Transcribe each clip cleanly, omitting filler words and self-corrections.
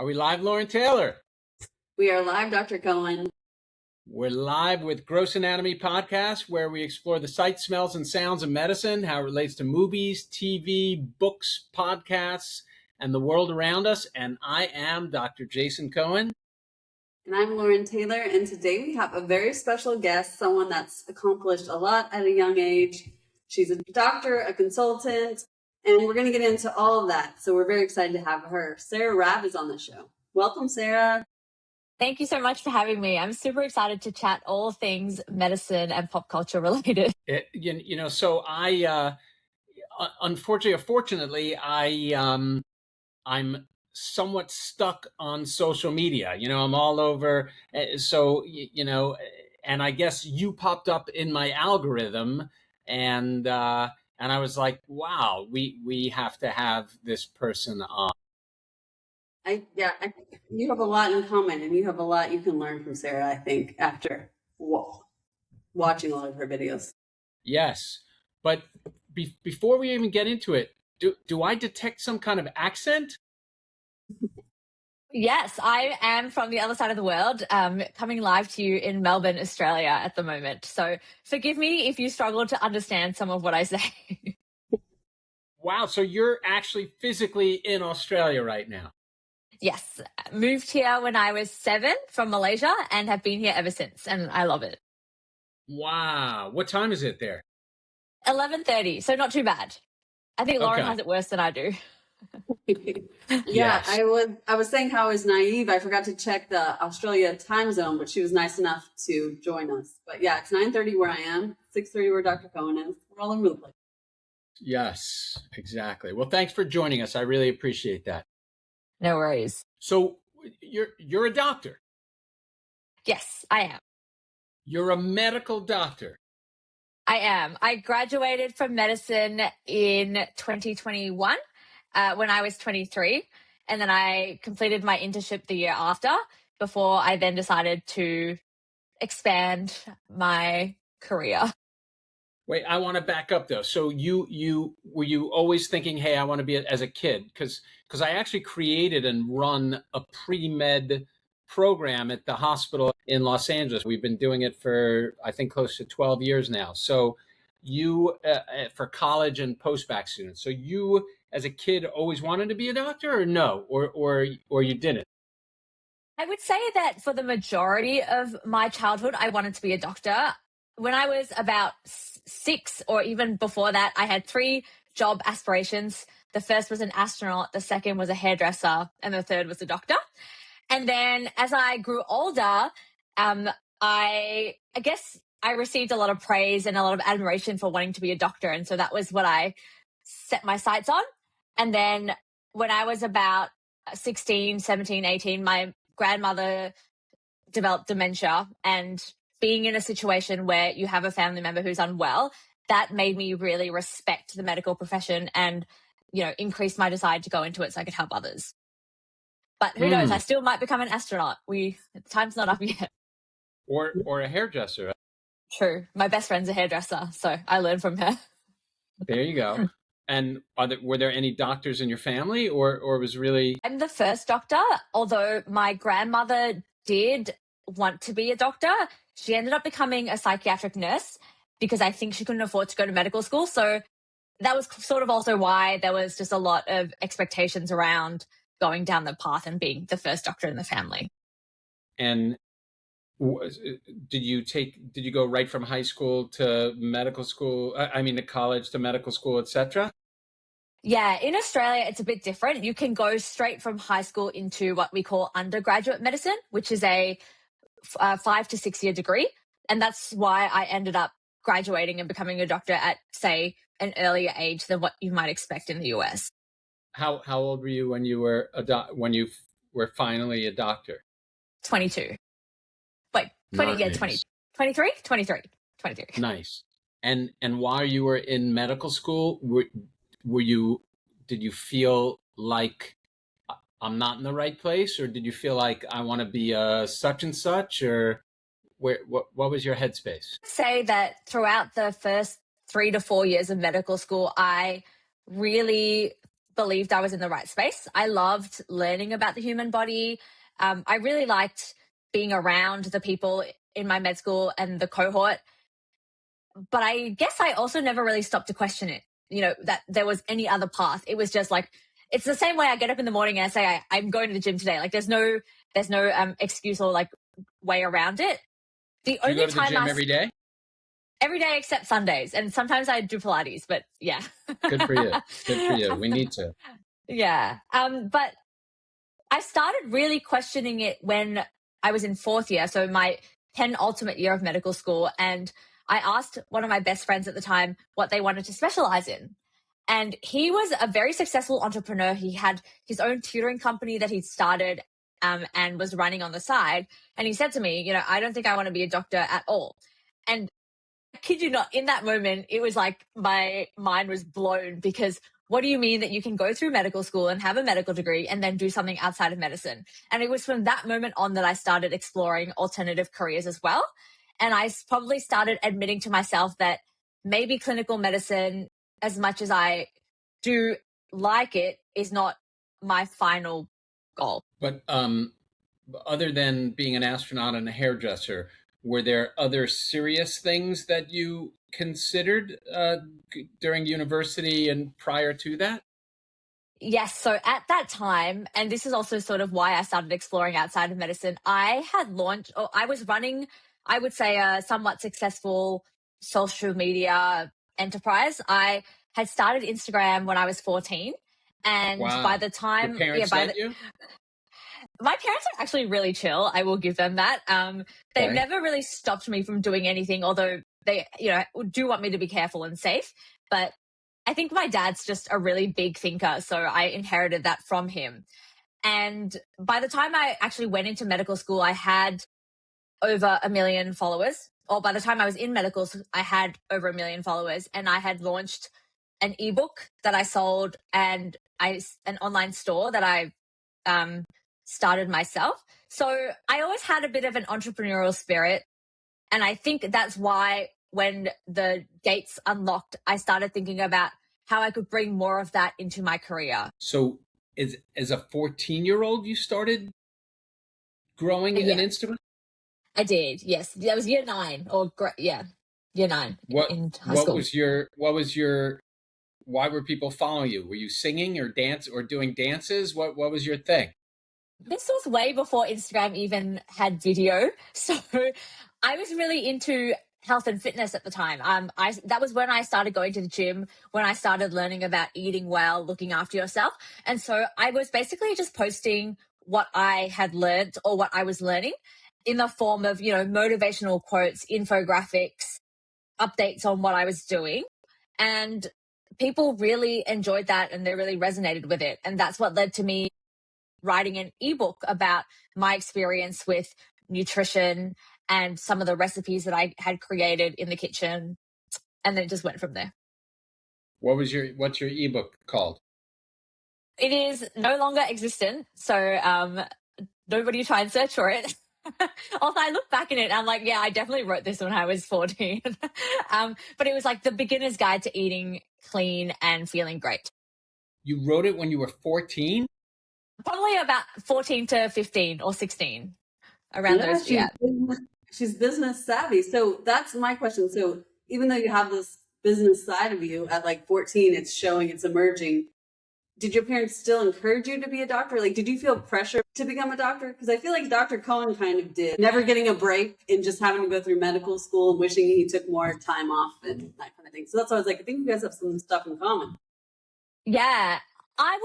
Are we live, Lauren Taylor? We are live, Dr. Cohen. We're live with Gross Anatomy Podcast, where we explore the sights, smells, and sounds of medicine, how it relates to movies, TV, books, podcasts, and the world around us. And I am Dr. Jason Cohen. And I'm Lauren Taylor. And today we have a very special guest, someone that's accomplished a lot at a young age. She's a doctor, a consultant, and we're going to get into all of that. So we're very excited to have her. Sarah Rabb is on the show. Welcome, Sarah. Thank you so much for having me. I'm super excited to chat all things medicine and pop culture related. So I, unfortunately or fortunately, I'm somewhat stuck on social media. I'm all over. And I guess you popped up in my algorithm, and I was like, wow, we have to have this person on. You have a lot in common, and you have a lot you can learn from Sarah, I think, after watching a lot of her videos. Yes, but before we even get into it, do I detect some kind of accent? Yes, I am from the other side of the world, coming live to you in Melbourne, Australia at the moment. So forgive me if you struggle to understand some of what I say. Wow, so you're actually physically in Australia right now? Yes, moved here when I was 7 from Malaysia and have been here ever since, and I love it. Wow, what time is it there? 11:30, so not too bad. I think Lauren has it worse than I do. Yes. I was saying how I was naive. I forgot to check the Australia time zone, but she was nice enough to join us. But yeah, it's 9:30 where I am, 6:30 where Dr. Cohen is. We're all over the place. Yes, exactly. Well, thanks for joining us. I really appreciate that. No worries. So you're a doctor? Yes, I am. You're a medical doctor? I am. I graduated from medicine in 2021 when I was 23. And then I completed my internship the year after, before I then decided to expand my career. Wait, I want to back up though. So were you always thinking, hey, I want to be as a kid? Because I actually created and run a pre-med program at the hospital in Los Angeles. We've been doing it for, I think, close to 12 years now. So you, for college and post-bac students. So you, as a kid, always wanted to be a doctor, or no? Or you didn't? I would say that for the majority of my childhood, I wanted to be a doctor. When I was about 6, or even before that, I had 3 job aspirations. The first was an astronaut, the second was a hairdresser, and the third was a doctor. And then as I grew older, I guess I received a lot of praise and a lot of admiration for wanting to be a doctor. And so that was what I set my sights on. And then when I was about 16, 17, 18, my grandmother developed dementia, and being in a situation where you have a family member who's unwell, that made me really respect the medical profession and, increase my desire to go into it so I could help others. But who knows? I still might become an astronaut. Time's not up yet. Or a hairdresser. True. My best friend's a hairdresser, so I learned from her. There you go. And were there any doctors in your family, or was really... I'm the first doctor, although my grandmother did want to be a doctor. She ended up becoming a psychiatric nurse because I think she couldn't afford to go to medical school. So that was sort of also why there was just a lot of expectations around going down the path and being the first doctor in the family. And did you go right from high school to medical school? To college to medical school, etc.? Yeah, in Australia, it's a bit different. You can go straight from high school into what we call undergraduate medicine, which is a 5 to 6 year degree. And that's why I ended up graduating and becoming a doctor at, say, an earlier age than what you might expect in the US. How old were you when you were finally a doctor? 22. Wait, 20, nice. Yeah, 20. 23? 23. Nice. And while you were in medical school, did you feel like I'm not in the right place, or did you feel like I want to be a such and such, or what was your headspace? I'd say that throughout the first 3 to 4 years of medical school, I really believed I was in the right space. I loved learning about the human body. I really liked being around the people in my med school and the cohort. But I guess I also never really stopped to question it, that there was any other path. It was just like, it's the same way I get up in the morning and I say, I'm going to the gym today. Like there's no excuse or like way around it. The Do you only go to the time gym every day? every day except Sundays. And sometimes I do Pilates, but yeah. Good for you. Good for you. We need to. Yeah. But I started really questioning it when I was in fourth year. So my penultimate year of medical school. And I asked one of my best friends at the time what they wanted to specialize in. And he was a very successful entrepreneur. He had his own tutoring company that he'd started and was running on the side. And he said to me, I don't think I want to be a doctor at all. And I kid you not, in that moment, it was like my mind was blown because what do you mean that you can go through medical school and have a medical degree and then do something outside of medicine? And it was from that moment on that I started exploring alternative careers as well. And I probably started admitting to myself that maybe clinical medicine, as much as I do like it, is not my final goal. But other than being an astronaut and a hairdresser, were there other serious things that you considered during university and prior to that? Yes. So at that time, and this is also sort of why I started exploring outside of medicine, I was running, I would say, a somewhat successful social media enterprise. I had started Instagram when I was 14. And Wow. by the time, Your parents let you? my parents are actually really chill. I will give them that. They've Okay. never really stopped me from doing anything, although they, do want me to be careful and safe. But I think my dad's just a really big thinker. So I inherited that from him. And by the time I actually went into medical school, I had over 1 million followers. Or by the time I was in medical school, I had over 1 million followers. And I had launched an ebook that I sold and an online store that I started myself. So I always had a bit of an entrepreneurial spirit. And I think that's why when the gates unlocked, I started thinking about how I could bring more of that into my career. So as a 14-year-old, you started growing an Yeah, instrument? I did. Yes. That was year 9 year 9 What in high what school. was your why were people following you? Were you singing or dance or doing dances? What was your thing? This was way before Instagram even had video. So I was really into health and fitness at the time. That was when I started going to the gym, when I started learning about eating well, looking after yourself. And so I was basically just posting what I had learned or what I was learning in the form of, motivational quotes, infographics, updates on what I was doing. And people really enjoyed that and they really resonated with it. And that's what led to me writing an ebook about my experience with nutrition and some of the recipes that I had created in the kitchen. And then it just went from there. What's your ebook called? It is no longer existent. So nobody try and search for it. Also, I look back at it and I'm like, yeah, I definitely wrote this when I was 14. But it was like the beginner's guide to eating clean and feeling great. You wrote it when you were 14? Probably about 14 to 15 or 16. Around those, yeah. She's business savvy. So that's my question. So even though you have this business side of you at like 14, it's showing, it's emerging. Did your parents still encourage you to be a doctor? Like, did you feel pressure to become a doctor? Because I feel like Dr. Cohen kind of did. Never getting a break and just having to go through medical school and wishing he took more time off and that kind of thing. So that's why I was like, I think you guys have some stuff in common. Yeah. I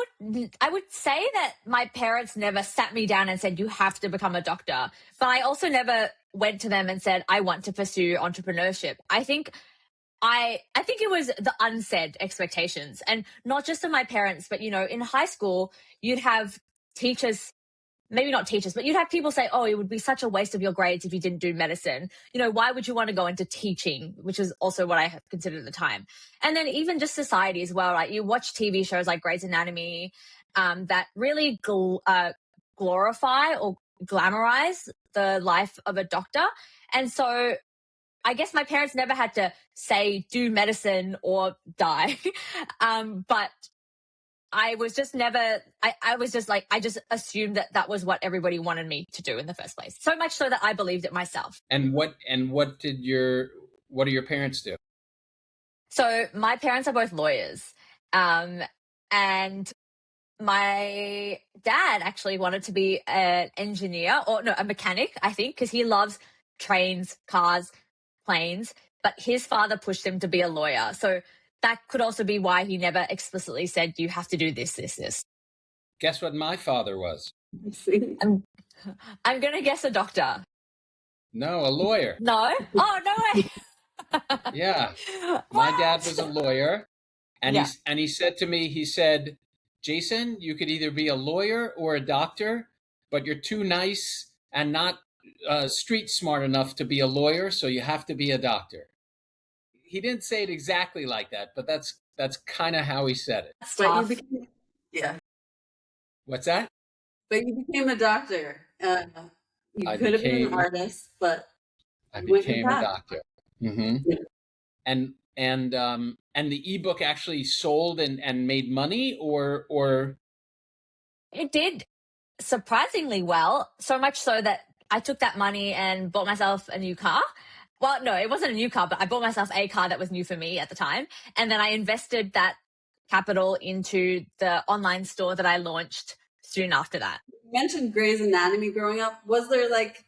would say that my parents never sat me down and said, you have to become a doctor. But I also never went to them and said, I want to pursue entrepreneurship. I think it was the unsaid expectations, and not just of my parents, but, in high school, you'd have teachers, maybe not teachers, but you'd have people say, oh, it would be such a waste of your grades if you didn't do medicine. Why would you want to go into teaching, which is also what I considered at the time. And then even just society as well, right? You watch TV shows like Grey's Anatomy that really glorify or glamorize the life of a doctor. And so I guess my parents never had to say, do medicine or die. But I was just never, I was just like, I just assumed that that was what everybody wanted me to do in the first place. So much so that I believed it myself. And what do your parents do? So my parents are both lawyers. And my dad actually wanted to be an engineer, or no, a mechanic, I think, because he loves trains, cars, planes. But his father pushed him to be a lawyer. So that could also be why he never explicitly said, you have to do this, this, this. Guess what my father was? I'm going to guess a doctor. No, a lawyer. No? Oh, no way. Yeah. My dad was a lawyer, and Yeah. he said to me, he said, Jason, you could either be a lawyer or a doctor, but you're too nice and not street smart enough to be a lawyer, so you have to be a doctor. He didn't say it exactly like that, but that's kind of how he said it. That's But tough. you became, yeah. What's that? But you became a doctor. You I could have been an became- artist, but I you went became with a that. doctor. Mm-hmm. Yeah. And the ebook actually sold and made money, or It did surprisingly well, so much so that I took that money and bought myself a new car. Well, no, it wasn't a new car, but I bought myself a car that was new for me at the time. And then I invested that capital into the online store that I launched soon after that. You mentioned Grey's Anatomy growing up. Was there like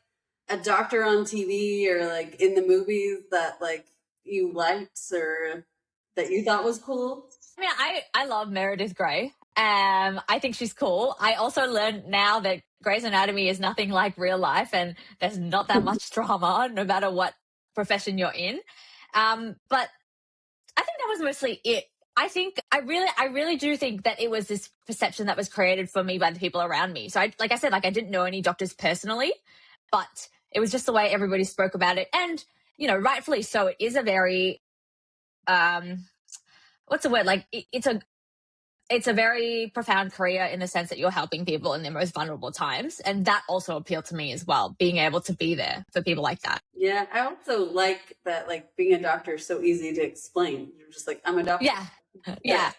a doctor on TV or like in the movies that like you liked or that you thought was cool? I mean, I love Meredith Grey. I think she's cool. I also learned now that Grey's Anatomy is nothing like real life, and there's not that much drama, no matter what profession you're in. But I think that was mostly it. I think I really do think that it was this perception that was created for me by the people around me. So like I said, I didn't know any doctors personally, but it was just the way everybody spoke about it. And, rightfully so, it is a very, what's the word? Like it's a very profound career in the sense that you're helping people in their most vulnerable times. And that also appealed to me as well, being able to be there for people like that. Yeah, I also like that like being a doctor is so easy to explain. You're just like, I'm a doctor. Yeah. Yeah.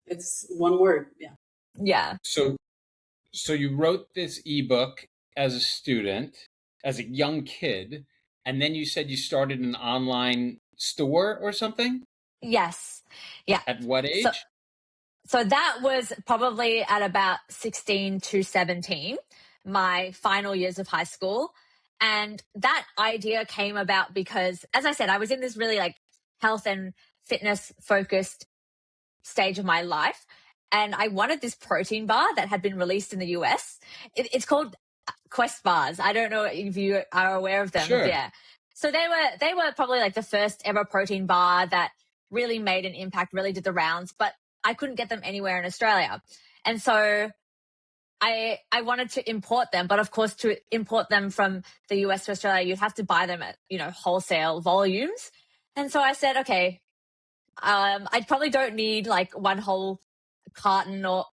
It's one word. Yeah. Yeah. so you wrote this ebook as a student, as a young kid, and then you said you started an online store or something? Yes. Yeah. At what age? So that was probably at about 16 to 17, my final years of high school. And that idea came about because, as I said, I was in this really like health and fitness focused stage of my life. And I wanted this protein bar that had been released in the US. It's called Quest bars. I don't know if you are aware of them. Sure. Yeah. So they were probably like the first ever protein bar that really made an impact, really did the rounds, but I couldn't get them anywhere in Australia. And so I wanted to import them, but of course to import them from the US to Australia, you'd have to buy them at, wholesale volumes. And so I said, okay, I probably don't need like one whole carton or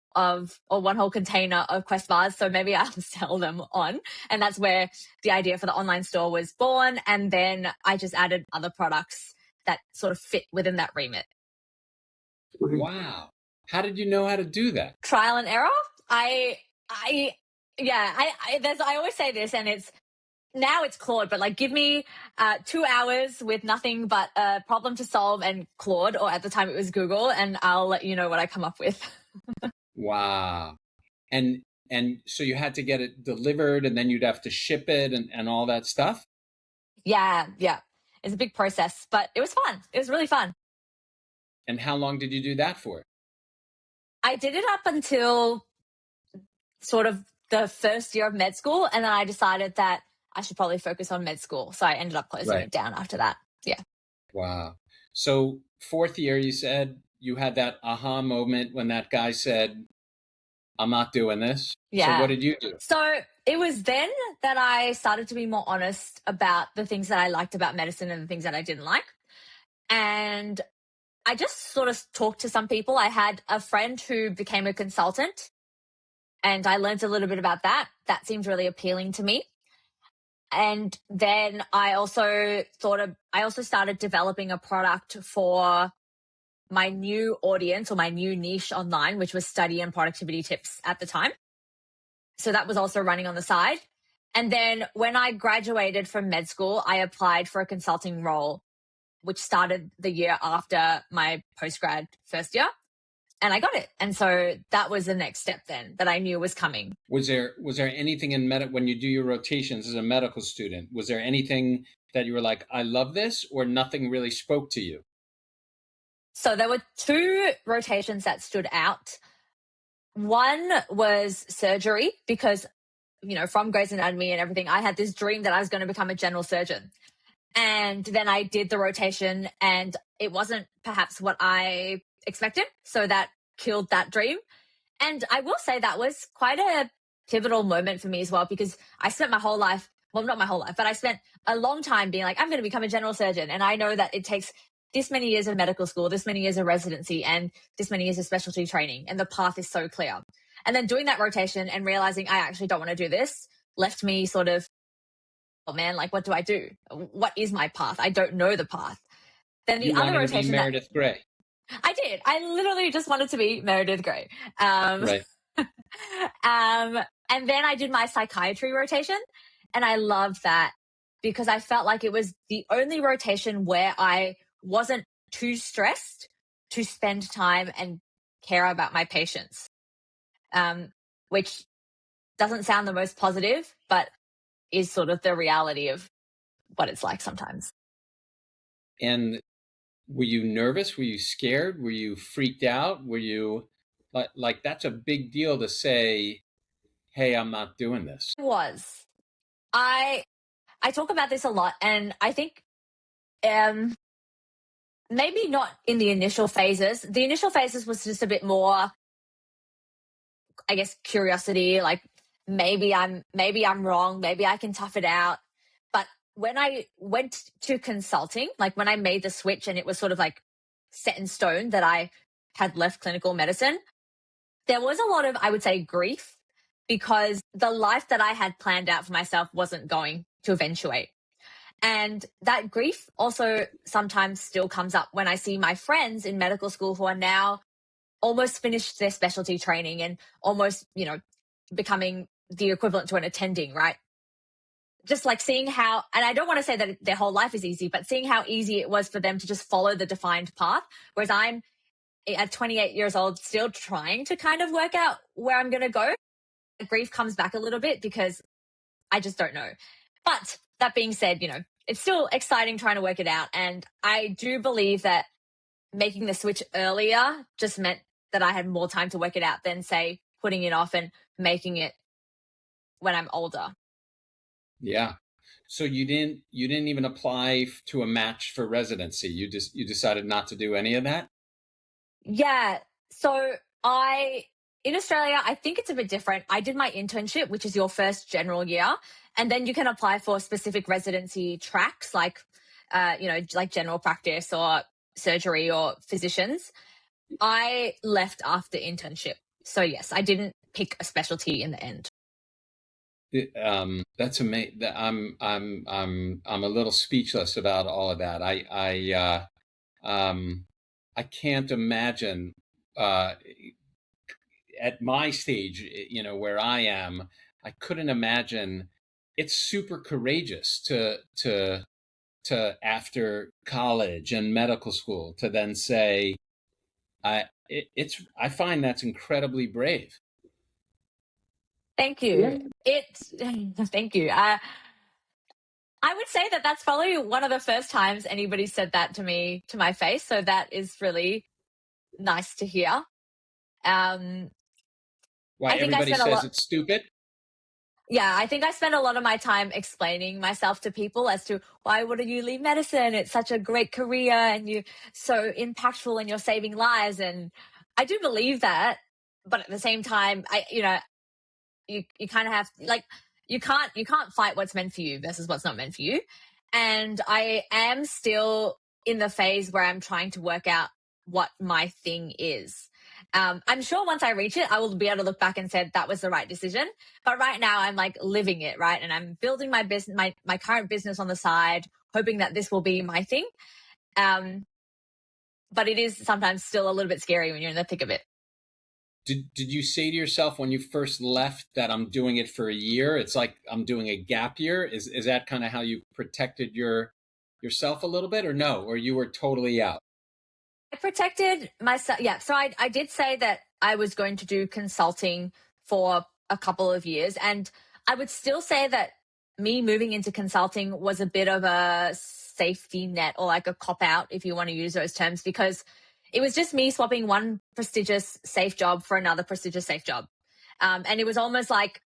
one whole container of Quest bars. So maybe I'll sell them on. And that's where the idea for the online store was born. And then I just added other products that sort of fit within that remit. Wow. How did you know how to do that? Trial and error. I always say this, and now it's Claude, but like give me 2 hours with nothing but a problem to solve and Claude, or at the time it was Google, and I'll let you know what I come up with. Wow. And so you had to get it delivered, and then you'd have to ship it and all that stuff? Yeah. It's a big process, but it was fun. It was really fun. And how long did you do that for? I did it up until sort of the first year of med school, and then I decided that I should probably focus on med school. So I ended up closing it down after that. Yeah. Wow. So 4th year, you said you had that aha moment when that guy said, I'm not doing this. Yeah. So what did you do? So it was then that I started to be more honest about the things that I liked about medicine and the things that I didn't like. And I just sort of talked to some people. I had a friend who became a consultant, and I learned a little bit about that. That seemed really appealing to me. And then I also started developing a product for my new audience or my new niche online, which was study and productivity tips at the time. So that was also running on the side. And then when I graduated from med school, I applied for a consulting role, which started the year after my postgrad first year. And I got it. And so that was the next step then that I knew was coming. Was there anything in when you do your rotations as a medical student, was there anything that you were like, I love this, or nothing really spoke to you? So there were 2 rotations that stood out. One was surgery because, from Grey's Anatomy and everything, I had this dream that I was going to become a general surgeon. And then I did the rotation and it wasn't perhaps what I expected. So that killed that dream. And I will say that was quite a pivotal moment for me as well, because I spent my whole life, well, not my whole life, but I spent a long time being like, I'm going to become a general surgeon. And I know that it takes this many years of medical school, this many years of residency, and this many years of specialty training. And the path is so clear. And then doing that rotation and realizing I actually don't want to do this left me sort of, oh man, like, what do I do? What is my path? I don't know the path. Then the other rotation, Meredith Grey. I did. I literally just wanted to be Meredith Grey. Right. And then I did my psychiatry rotation, and I loved that because I felt like it was the only rotation where I wasn't too stressed to spend time and care about my patients, which doesn't sound the most positive, but is sort of the reality of what it's like sometimes. And were you nervous? Were you scared? Were you freaked out? Were you like that's a big deal to say, hey, I'm not doing this? It was. I talk about this a lot, and I think maybe not in the initial phases. The initial phases was just a bit more, I guess, curiosity, like maybe I'm wrong, maybe I can tough it out. But when I went to consulting, like when I made the switch and it was sort of like set in stone that I had left clinical medicine, there was a lot of, I would say, grief, because the life that I had planned out for myself wasn't going to eventuate. And that grief also sometimes still comes up when I see my friends in medical school who are now almost finished their specialty training and almost, becoming the equivalent to an attending, right? Just like seeing how, and I don't want to say that their whole life is easy, but seeing how easy it was for them to just follow the defined path. Whereas I'm at 28 years old, still trying to kind of work out where I'm going to go. The grief comes back a little bit because I just don't know. But that being said, it's still exciting trying to work it out. And I do believe that making the switch earlier just meant that I had more time to work it out than, say, putting it off and making it when I'm older. Yeah. So you didn't even apply to a match for residency. You decided not to do any of that? Yeah. So in Australia, I think it's a bit different. I did my internship, which is your first general year, and then you can apply for specific residency tracks like, like general practice or surgery or physicians. I left after internship. So yes, I didn't pick a specialty in the end. That's amazing. I'm a little speechless about all of that. I can't imagine at my stage, where I am, I couldn't imagine. It's super courageous to after college and medical school to then say, I find that's incredibly brave. Thank you. Thank you. I would say that that's probably one of the first times anybody said that to me, to my face. So that is really nice to hear. Why everybody says it's stupid? Yeah, I think I spend a lot of my time explaining myself to people as to why wouldn't you leave medicine? It's such a great career and you're so impactful and you're saving lives. And I do believe that, but at the same time, you kind of have, like, you can't fight what's meant for you versus what's not meant for you. And I am still in the phase where I'm trying to work out what my thing is. I'm sure once I reach it, I will be able to look back and say that was the right decision. But right now I'm like living it, right? And I'm building my business, my current business on the side, hoping that this will be my thing. But but it is sometimes still a little bit scary when you're in the thick of it. Did you say to yourself when you first left that I'm doing it for a year? It's like I'm doing a gap year. Is that kind of how you protected yourself a little bit, or no? Or you were totally out? I protected myself. Yeah. So I did say that I was going to do consulting for a couple of years. And I would still say that me moving into consulting was a bit of a safety net, or like a cop out, if you want to use those terms, because it was just me swapping one prestigious safe job for another prestigious safe job. And it was almost like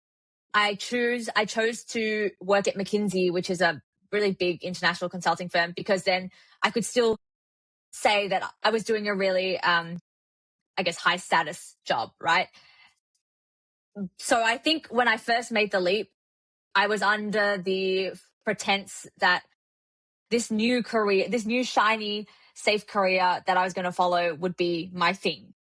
I chose to work at McKinsey, which is a really big international consulting firm, because then I could still say that I was doing a really, I guess, high status job, right? So I think when I first made the leap, I was under the pretense that this new career, this new shiny, safe career that I was going to follow would be my thing.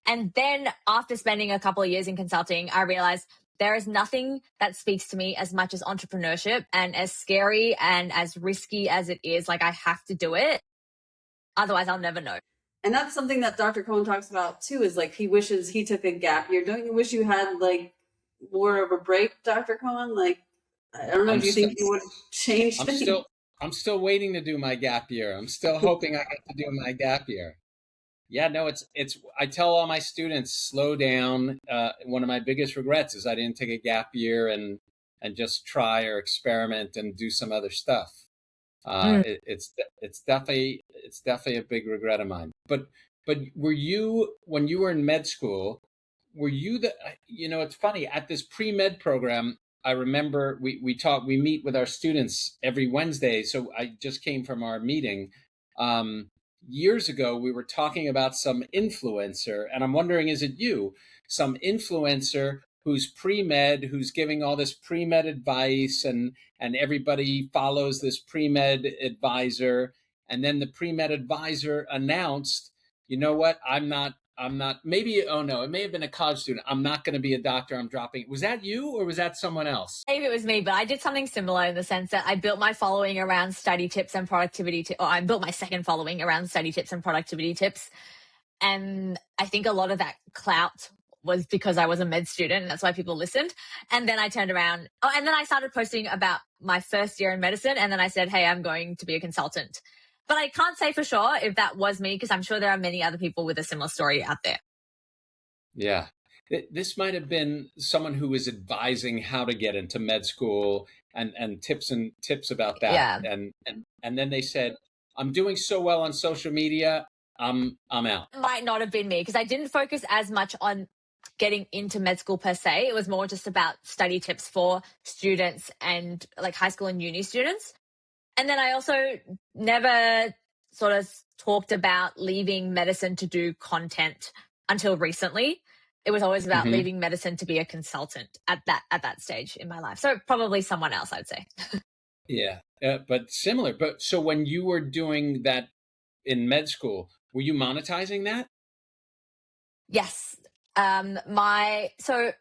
And then after spending a couple of years in consulting, I realized there is nothing that speaks to me as much as entrepreneurship, and as scary and as risky as it is, like I have to do it. Otherwise, I'll never know. And that's something that Dr. Cohen talks about too, is like he wishes he took a gap year. Don't you wish you had like more of a break, Dr. Cohen? Like, I don't know, do you think you would change things? I'm still waiting to do my gap year. I'm still hoping I get to do my gap year. Yeah, no, I tell all my students, slow down. One of my biggest regrets is I didn't take a gap year and just try or experiment and do some other stuff. It's definitely a big regret of mine. But were you, when you were in med school, were you it's funny, at this pre-med program, I remember we meet with our students every Wednesday. So I just came from our meeting. Years ago, we were talking about some influencer, and I'm wondering, is it you, some influencer who's pre-med, who's giving all this pre-med advice, and everybody follows this pre-med advisor, and then the pre-med advisor announced, you know what, I'm not, maybe, oh no, it may have been a college student, I'm not going to be a doctor, I'm dropping. Was that you, or was that someone else? Maybe it was me, but I did something similar in the sense that I built my following around study tips and productivity tips, or I built my second following around study tips and productivity tips. And I think a lot of that clout was because I was a med student, and that's why people listened. And then I turned around, and then I started posting about my first year in medicine, and then I said, hey, I'm going to be a consultant. But I can't say for sure if that was me, because I'm sure there are many other people with a similar story out there. Yeah. This might have been someone who was advising how to get into med school, and tips about that. Yeah. And then they said, I'm doing so well on social media, I'm out. It might not have been me, because I didn't focus as much on getting into med school per se. It was more just about study tips for students and like high school and uni students. And then I also never sort of talked about leaving medicine to do content until recently. It was always about leaving medicine to be a consultant at that stage in my life. So probably someone else, I'd say. Yeah, but similar. But so when you were doing that in med school, were you monetizing that? Yes. So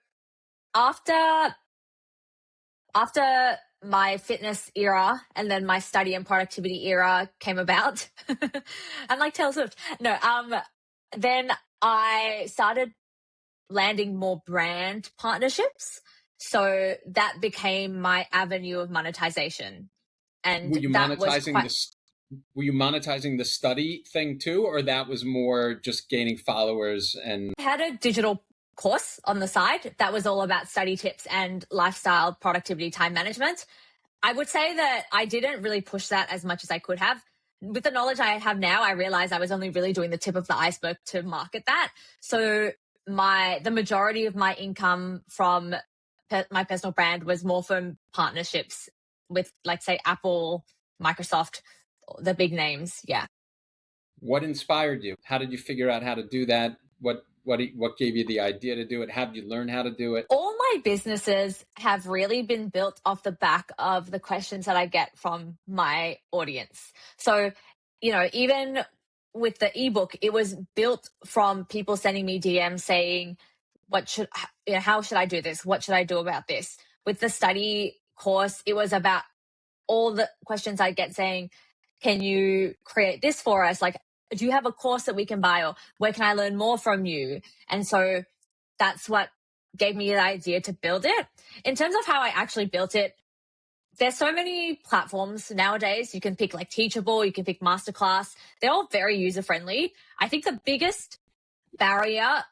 after my fitness era and then my study and productivity era came about, I'm like Taylor Swift. No, then I started landing more brand partnerships. So that became my avenue of monetization. And were you monetizing the study thing too, or that was more just gaining followers? And I had a digital course on the side that was all about study tips and lifestyle, productivity, time management. I would say that I didn't really push that as much as I could have. With the knowledge I have now, I realized I was only really doing the tip of the iceberg to market that. So the majority of my income from my personal brand was more from partnerships with, like, say, Apple, Microsoft, the big names. Yeah. What inspired you? How did you figure out how to do that? What gave you the idea to do it? How did you learn how to do it? All my businesses have really been built off the back of the questions that I get from my audience. So, even with the ebook, it was built from people sending me DMs saying, how should I do this? What should I do about this? With the study course, it was about all the questions I get saying, can you create this for us? Like, do you have a course that we can buy, or where can I learn more from you? And so that's what gave me the idea to build it. In terms of how I actually built it, there's so many platforms nowadays. You can pick like Teachable, you can pick Masterclass. They're all very user friendly. I think the biggest barrier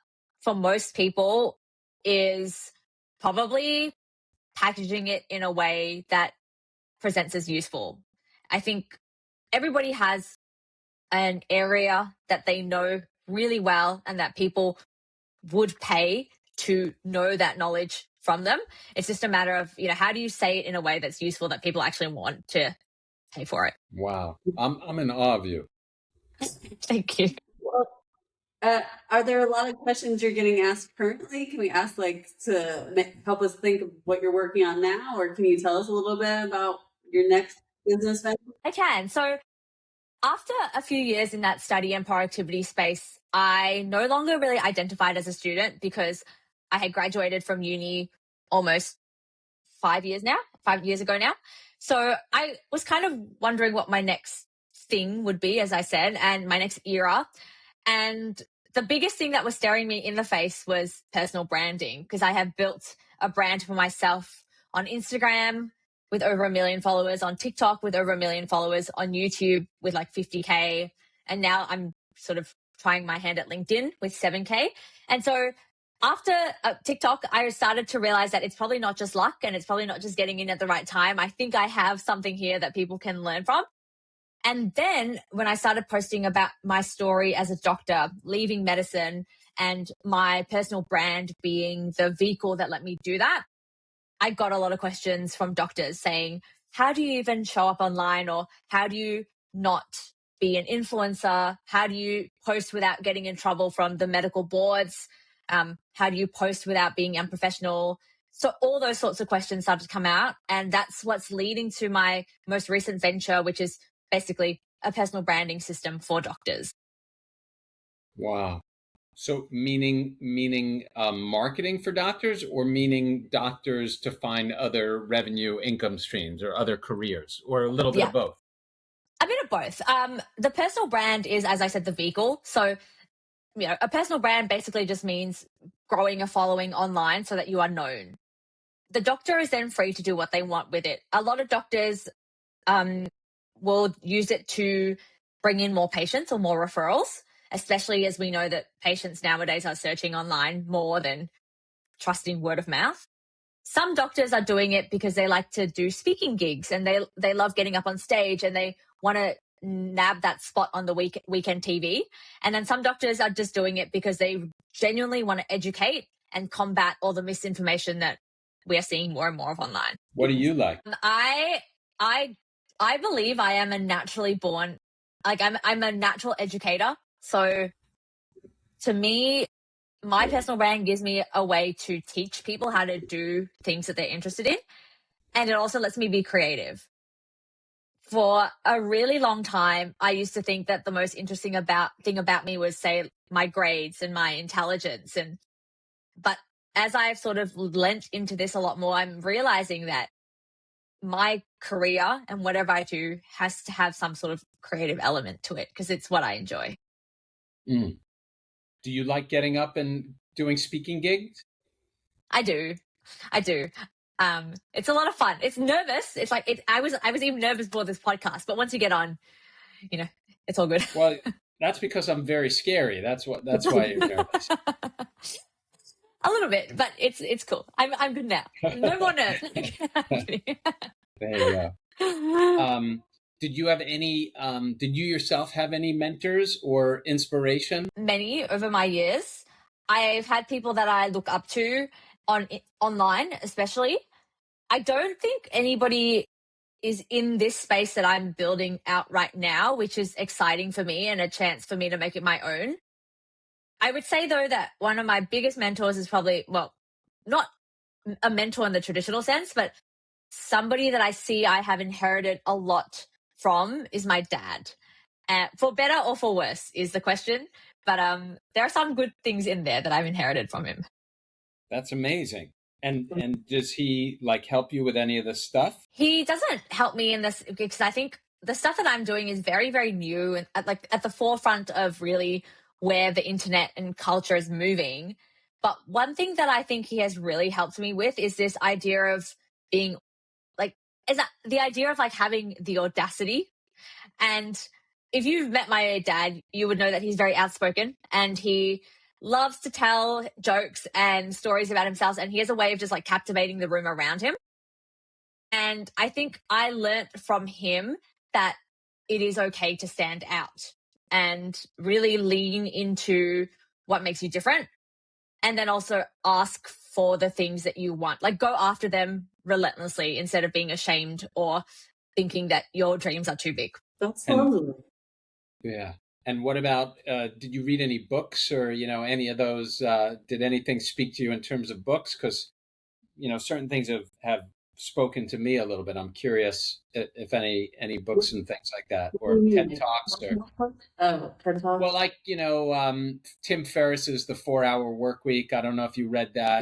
for most people is probably packaging it in a way that presents as useful. I think everybody has an area that they know really well and that people would pay to know that knowledge from them. It's just a matter of, how do you say it in a way that's useful that people actually want to pay for it? Wow. I'm in awe of you. Thank you. Well, are there a lot of questions you're getting asked currently? Can we ask to help us think of what you're working on now, or can you tell us a little bit about your next business venture? I can. So after a few years in that study and productivity space, I no longer really identified as a student because I had graduated from uni almost 5 years ago now. So I was kind of wondering what my next thing would be, as I said, and my next era. And the biggest thing that was staring me in the face was personal branding, because I have built a brand for myself on Instagram with over 1 million followers, on TikTok with over 1 million followers, on YouTube with like 50K. And now I'm sort of trying my hand at LinkedIn with 7K. And so after TikTok, I started to realize that it's probably not just luck and it's probably not just getting in at the right time. I think I have something here that people can learn from. And then when I started posting about my story as a doctor, leaving medicine, and my personal brand being the vehicle that let me do that, I got a lot of questions from doctors saying, how do you even show up online? Or how do you not be an influencer? How do you post without getting in trouble from the medical boards? How do you post without being unprofessional? So all those sorts of questions started to come out. And that's what's leading to my most recent venture, which is basically a personal branding system for doctors. Wow. So meaning marketing for doctors, or meaning doctors to find other revenue income streams or other careers, or a little bit of both? A bit of both. The personal brand is, as I said, the vehicle. So, a personal brand basically just means growing a following online so that you are known. The doctor is then free to do what they want with it. A lot of doctors will use it to bring in more patients or more referrals, especially as we know that patients nowadays are searching online more than trusting word of mouth. Some doctors are doing it because they like to do speaking gigs and they love getting up on stage and they want to nab that spot on the weekend TV. And then some doctors are just doing it because they genuinely want to educate and combat all the misinformation that we are seeing more and more of online. What do you like? I believe I am a naturally born, I'm a natural educator. So to me, my personal brand gives me a way to teach people how to do things that they're interested in. And it also lets me be creative. For a really long time, I used to think that the most interesting thing about me was, say, my grades and my intelligence. But as I've sort of lent into this a lot more, I'm realizing that my career and whatever I do has to have some sort of creative element to it, because it's what I enjoy. Mm. Do you like getting up and doing speaking gigs? I do. It's a lot of fun. It's nervous. It's like I was even nervous for this podcast, but once you get on, it's all good. Well, that's because I'm very scary. That's why you're nervous. A little bit, but it's cool. I'm good now. No more nerves. There you go. Did you yourself have any mentors or inspiration? Many over my years. I've had people that I look up to online, especially. I don't think anybody is in this space that I'm building out right now, which is exciting for me and a chance for me to make it my own. I would say, though, that one of my biggest mentors is probably, well, not a mentor in the traditional sense, but somebody that I see I have inherited a lot from is my dad. For better or for worse is the question. But there are some good things in there that I've inherited from him. That's amazing. And does he help you with any of this stuff? He doesn't help me in this, because I think the stuff that I'm doing is very, very new and at the forefront of really where the internet and culture is moving. But one thing that I think he has really helped me with is this idea of being like, is that the idea of like having the audacity. And if you've met my dad, you would know that he's very outspoken and he loves to tell jokes and stories about himself. And he has a way of just like captivating the room around him. And I think I learnt from him that it is okay to stand out and really lean into what makes you different. And then also ask for the things that you want, like go after them relentlessly instead of being ashamed or thinking that your dreams are too big. That's And- lovely. Yeah. And what about, did you read any books or, any of those, did anything speak to you in terms of books? Because, certain things have spoken to me a little bit. I'm curious if any books and things like that, or TED Talks or, TED Talks. well, like, Tim Ferriss's The 4-Hour Work Week. I don't know if you read that.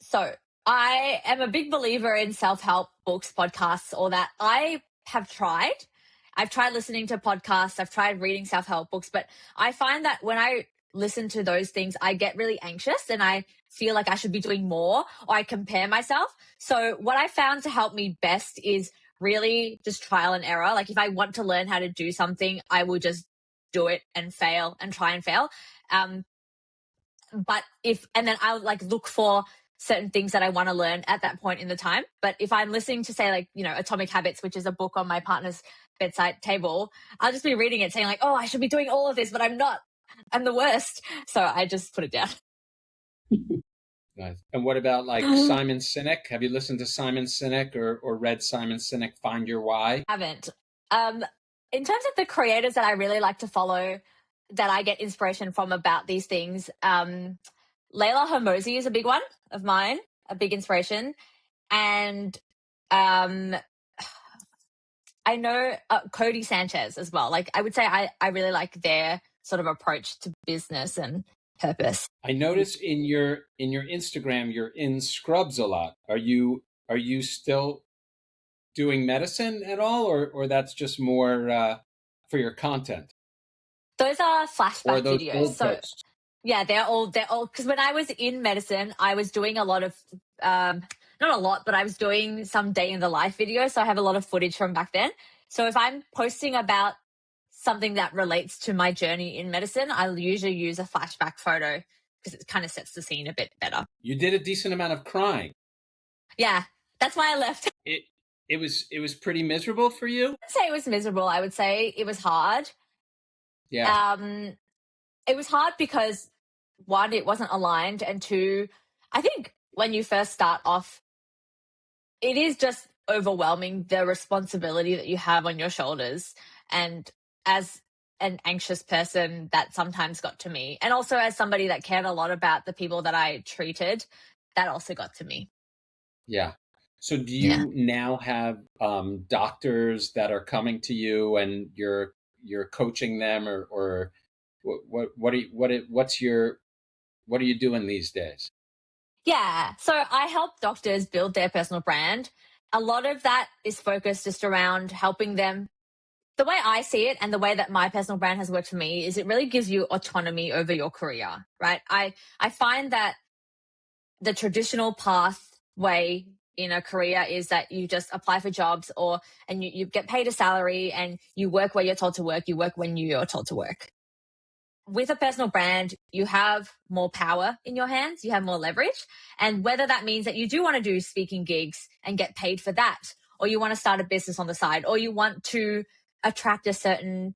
So I am a big believer in self-help books, podcasts, all that. I've tried listening to podcasts. I've tried reading self-help books, but I find that when I listen to those things, I get really anxious and I feel like I should be doing more, or I compare myself. So what I found to help me best is really just trial and error. Like if I want to learn how to do something, I will just do it and fail and try and fail. And then I'll like look for certain things that I want to learn at that point in the time. But if I'm listening to say like, Atomic Habits, which is a book on my partner's bedside table, I'll just be reading it saying like, oh, I should be doing all of this, but I'm not. I'm the worst. So I just put it down. Nice. And what about like Simon Sinek? Have you listened to Simon Sinek or read Simon Sinek, Find Your Why? Haven't. In terms of the creators that I really like to follow, that I get inspiration from about these things, Layla Hormozi is a big one of mine, a big inspiration. And I know Cody Sanchez as well. Like I would say I really like their sort of approach to business and purpose. I notice in your Instagram you're in scrubs a lot. Are you still doing medicine at all, or that's just more for your content? Those are flashback or those videos. old So posts? yeah, they're all because when I was in medicine, I was doing a lot of not a lot, but I was doing some day in the life videos. So I have a lot of footage from back then. So if I'm posting about something that relates to my journey in medicine, I'll usually use a flashback photo because it kind of sets the scene a bit better. You did a decent amount of crying. Yeah, that's why I left. It was pretty miserable for you? I wouldn't say it was miserable. I would say it was hard. Yeah. It was hard because one, it wasn't aligned, and two, I think when you first start off, it is just overwhelming, the responsibility that you have on your shoulders. And as an anxious person, that sometimes got to me. And also as somebody that cared a lot about the people that I treated, that also got to me. Yeah. So do you now have doctors that are coming to you and you're coaching them, or what are you doing these days? Yeah. So I help doctors build their personal brand. A lot of that is focused just around helping them. The way I see it and the way that my personal brand has worked for me is it really gives you autonomy over your career, right? I find that the traditional pathway in a career is that you just apply for jobs and you get paid a salary and you work where you're told to work. You work when you're told to work. With a personal brand, you have more power in your hands, you have more leverage. And whether that means that you do want to do speaking gigs and get paid for that, or you want to start a business on the side, or you want to attract a certain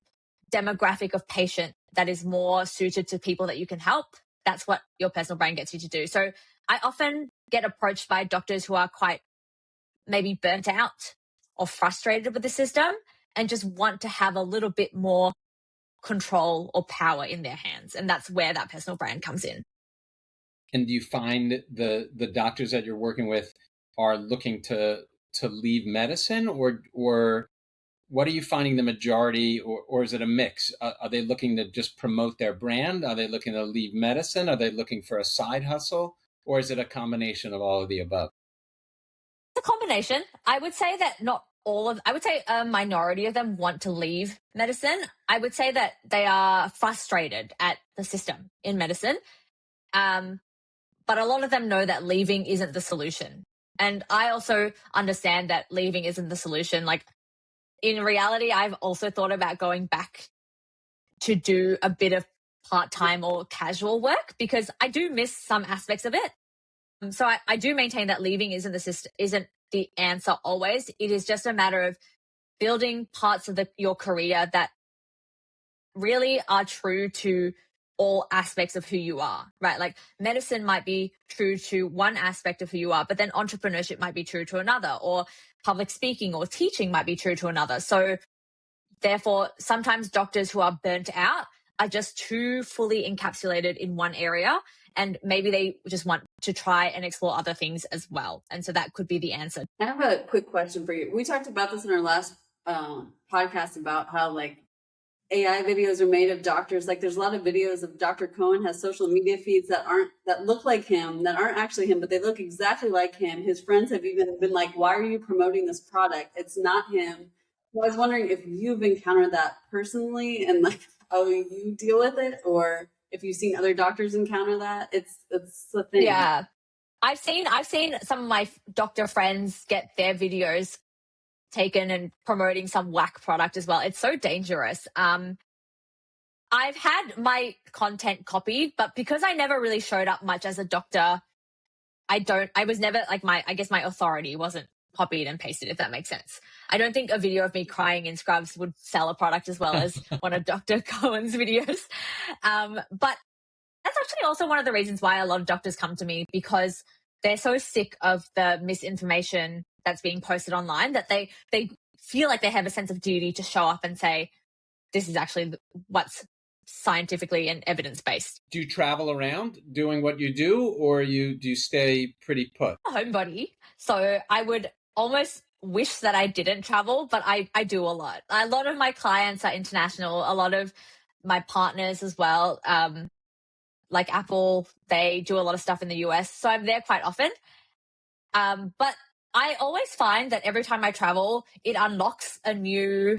demographic of patient that is more suited to people that you can help, that's what your personal brand gets you to do. So I often get approached by doctors who are quite maybe burnt out or frustrated with the system and just want to have a little bit more control or power in their hands. And that's where that personal brand comes in. And do you find the doctors that you're working with are looking to leave medicine, or what are you finding the majority, or is it a mix? Are they looking to just promote their brand? Are they looking to leave medicine? Are they looking for a side hustle? Or is it a combination of all of the above? It's a combination. I would say that not I would say a minority of them want to leave medicine. I would say that they are frustrated at the system in medicine. But a lot of them know that leaving isn't the solution. And I also understand that leaving isn't the solution. Like, in reality, I've also thought about going back to do a bit of part-time or casual work because I do miss some aspects of it. So I do maintain that leaving isn't the answer always. It is just a matter of building parts of your career that really are true to all aspects of who you are, right? Like medicine might be true to one aspect of who you are, but then entrepreneurship might be true to another, or public speaking or teaching might be true to another. So therefore, sometimes doctors who are burnt out are just too fully encapsulated in one area, and maybe they just want to try and explore other things as well. And so that could be the answer. I have a quick question for you. We talked about this in our last podcast about how like AI videos are made of doctors. Like there's a lot of videos of Dr. Cohen has social media feeds that look like him, that aren't actually him, but they look exactly like him. His friends have even been like, why are you promoting this product? It's not him. So I was wondering if you've encountered that personally and like how you deal with it, or if you've seen other doctors encounter that. It's the thing. Yeah. I've seen some of my doctor friends get their videos taken and promoting some whack product as well. It's so dangerous. I've had my content copied, but because I never really showed up much as a doctor, I was never like I guess my authority wasn't copied and pasted, if that makes sense. I don't think a video of me crying in scrubs would sell a product as well as one of Dr. Cohen's videos. But that's actually also one of the reasons why a lot of doctors come to me, because they're so sick of the misinformation that's being posted online that they feel like they have a sense of duty to show up and say, this is actually what's scientifically and evidence-based. Do you travel around doing what you do, or do you stay pretty put? I'm a homebody, so I would almost wish that I didn't travel, but I do a lot. A lot of my clients are international. A lot of my partners as well, like Apple, they do a lot of stuff in the US, so I'm there quite often. But I always find that every time I travel, it unlocks a new,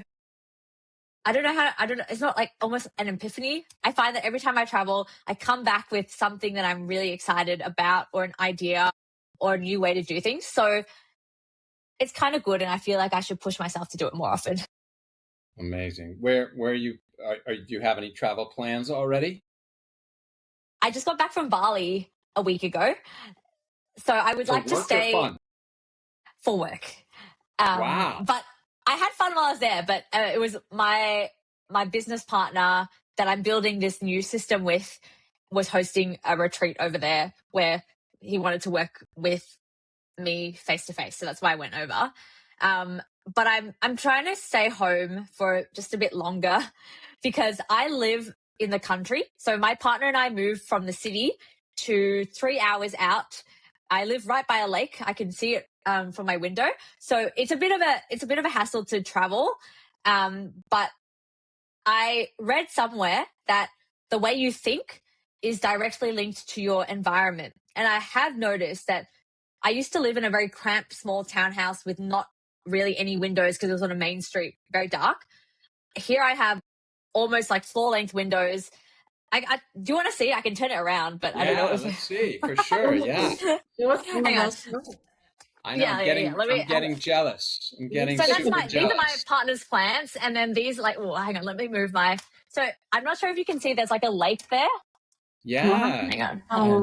it's not like almost an epiphany. I find that every time I travel, I come back with something that I'm really excited about, or an idea or a new way to do things. So it's kind of good, and I feel like I should push myself to do it more often. Amazing. Where do you have any travel plans already? I just got back from Bali a week ago. So I would like to stay for work. Wow. But I had fun while I was there, but it was my business partner that I'm building this new system with was hosting a retreat over there where he wanted to work with me face to face. So that's why I went over. But I'm trying to stay home for just a bit longer because I live in the country. So my partner and I moved from the city to 3 hours out. I live right by a lake. I can see it from my window. So it's a bit of a hassle to travel. But I read somewhere that the way you think is directly linked to your environment. And I have noticed that I used to live in a very cramped, small townhouse with not really any windows because it was on a main street, very dark. Here I have almost like floor-length windows. Do you want to see? I can turn it around, but I don't know. Let's see, for sure, yeah. Hang on. I know, I'm getting jealous. I'm getting super jealous. These are my partner's plants, and then these hang on, let me move so I'm not sure if you can see there's like a lake there. Yeah. Hang on.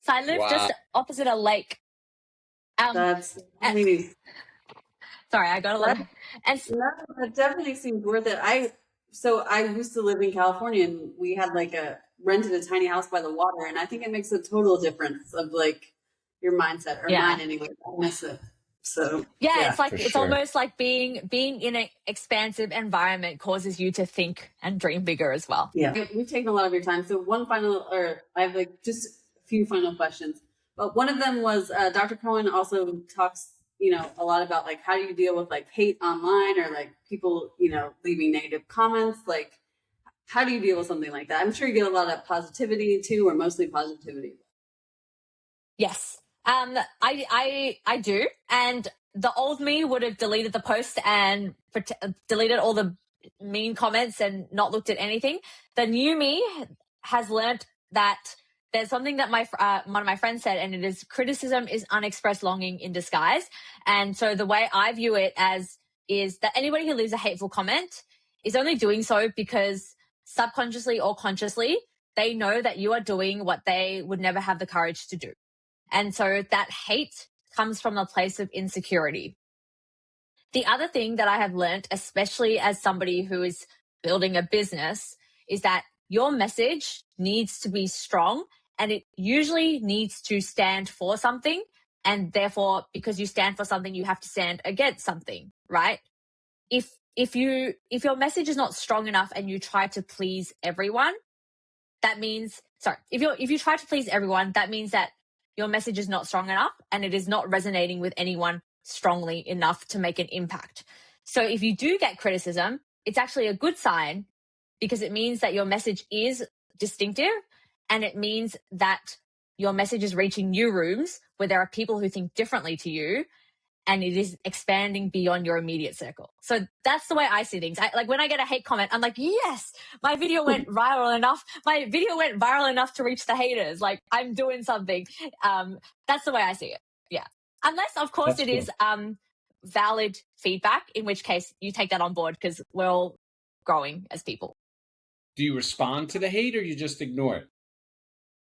So I live just opposite a lake. That's amazing. Sorry, I got a little. And no, that definitely seems worth it. I used to live in California, and we had rented a tiny house by the water, and I think it makes a total difference of like your mindset, or mine anyway. I miss it. So it's like it's almost like being in an expansive environment causes you to think and dream bigger as well. Yeah, we've taken a lot of your time. So I have just a few final questions. But one of them was Dr. Cohen also talks, a lot about like how do you deal with like hate online, or like people, leaving negative comments. Like, how do you deal with something like that? I'm sure you get a lot of positivity too, or mostly positivity. Yes. I do. And the old me would have deleted the post and deleted all the mean comments and not looked at anything. The new me has learned that there's something that one of my friends said, and it is criticism is unexpressed longing in disguise. And so the way I view it is that anybody who leaves a hateful comment is only doing so because subconsciously or consciously, they know that you are doing what they would never have the courage to do. And so that hate comes from a place of insecurity. The other thing that I have learned, especially as somebody who is building a business, is that your message needs to be strong, and it usually needs to stand for something. And therefore, because you stand for something, you have to stand against something, right? If your message is not strong enough and you try to please everyone, that means, if you try to please everyone, that means that your message is not strong enough and it is not resonating with anyone strongly enough to make an impact. So if you do get criticism, it's actually a good sign, because it means that your message is distinctive, and it means that your message is reaching new rooms where there are people who think differently to you, and it is expanding beyond your immediate circle. So that's the way I see things. Like when I get a hate comment, I'm like, yes, my video went viral enough. My video went viral enough to reach the haters. Like, I'm doing something. That's the way I see it. Yeah. Unless, of course, That's it is valid feedback, in which case you take that on board, because we're all growing as people. Do you respond to the hate or you just ignore it?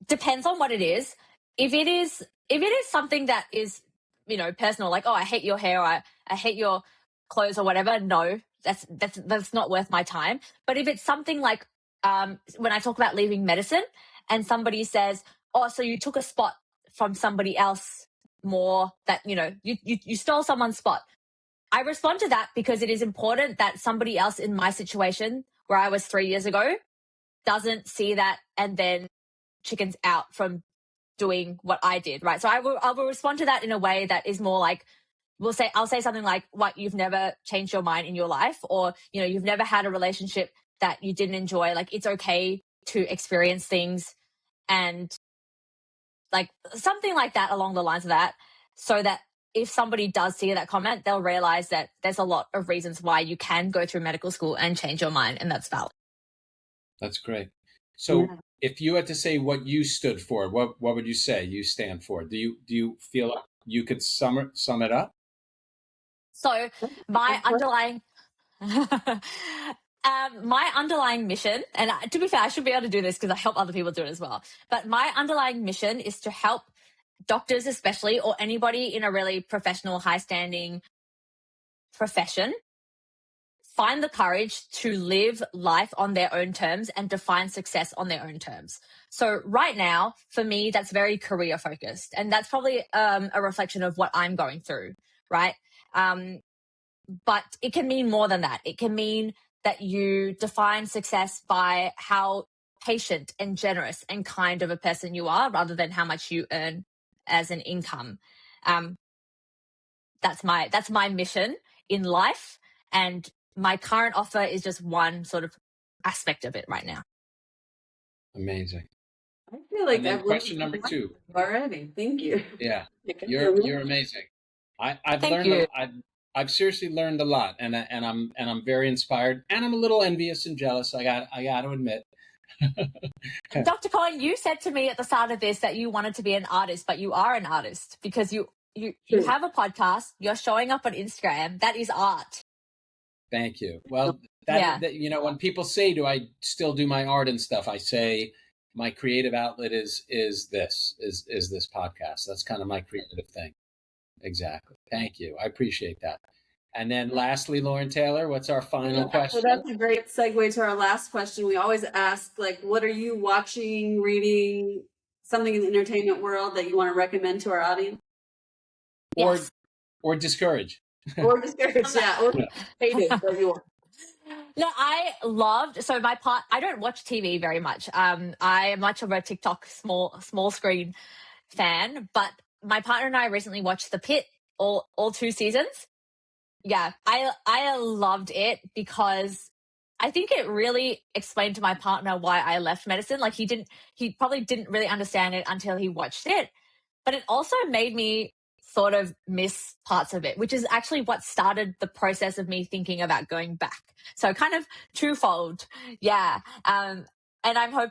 Depends on what it is. If it is something that is, personal, like, oh, I hate your hair, or I hate your clothes or whatever, no, that's not worth my time. But if it's something like, when I talk about leaving medicine and somebody says, oh, so you took a spot from somebody else more, that, you stole someone's spot. I respond to that because it is important that somebody else in my situation, where I was 3 years ago, doesn't see that and then chickens out from doing what I did, right? So I will respond to that in a way that is more like, I'll say something like, what, you've never changed your mind in your life, or, you've never had a relationship that you didn't enjoy. Like, it's okay to experience things, and like something like that along the lines of that, so that if somebody does see that comment, they'll realize that there's a lot of reasons why you can go through medical school and change your mind, and that's valid. That's great. So if you had to say what you stood for, what would you say you stand for? Do you feel like you could sum it up? So my underlying my underlying mission, and to be fair, I should be able to do this because I help other people do it as well. But my underlying mission is to help doctors, especially, or anybody in a really professional, high-standing profession, find the courage to live life on their own terms and define success on their own terms. So right now, for me, that's very career focused, and that's probably a reflection of what I'm going through, right? But it can mean more than that. It can mean that you define success by how patient and generous and kind of a person you are, rather than how much you earn as an income. That's my mission in life, and my current offer is just one sort of aspect of it right now. Amazing. I feel like I've question number 2 already. Thank you. Yeah, you're amazing. I've learned. I've seriously learned a lot, and I'm very inspired, and I'm a little envious and jealous. I got to admit. Dr. Cohen, you said to me at the start of this that you wanted to be an artist, but you are an artist because you have a podcast. You're showing up on Instagram. That is art. Thank you. Well, that when people say, "Do I still do my art and stuff?" I say my creative outlet is this podcast. That's kind of my creative thing. Exactly. Thank you. I appreciate that. And then lastly, Lauren Taylor, what's our final question? So that's a great segue to our last question. We always ask, like, what are you watching, reading, something in the entertainment world that you want to recommend to our audience? Yes. Or discourage. Or discourage, yeah. Or hated, whatever you want. No, I loved, so I don't watch TV very much. I am much of a TikTok small screen fan, but my partner and I recently watched The Pitt, all 2 seasons. Yeah, I loved it because I think it really explained to my partner why I left medicine. Like, he probably didn't really understand it until he watched it, but it also made me sort of miss parts of it, which is actually what started the process of me thinking about going back. So kind of twofold. Yeah. And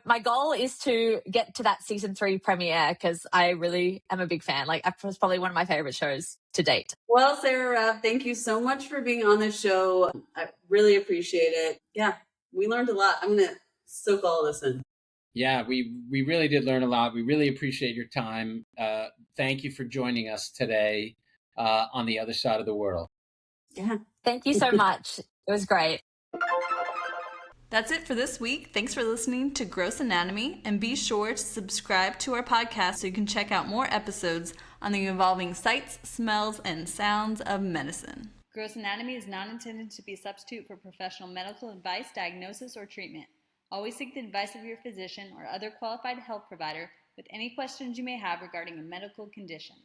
my goal is to get to that season 3 premiere because I really am a big fan. Like, it's probably one of my favorite shows to date. Well, Sarah Raff, thank you so much for being on the show. I really appreciate it. Yeah, we learned a lot. I'm going to soak all this in. Yeah, we really did learn a lot. We really appreciate your time. Thank you for joining us today on the other side of the world. Yeah. Thank you so much. It was great. That's it for this week. Thanks for listening to Gross Anatomy, and be sure to subscribe to our podcast so you can check out more episodes on the evolving sights, smells, and sounds of medicine. Gross Anatomy is not intended to be a substitute for professional medical advice, diagnosis, or treatment. Always seek the advice of your physician or other qualified health provider with any questions you may have regarding a medical condition.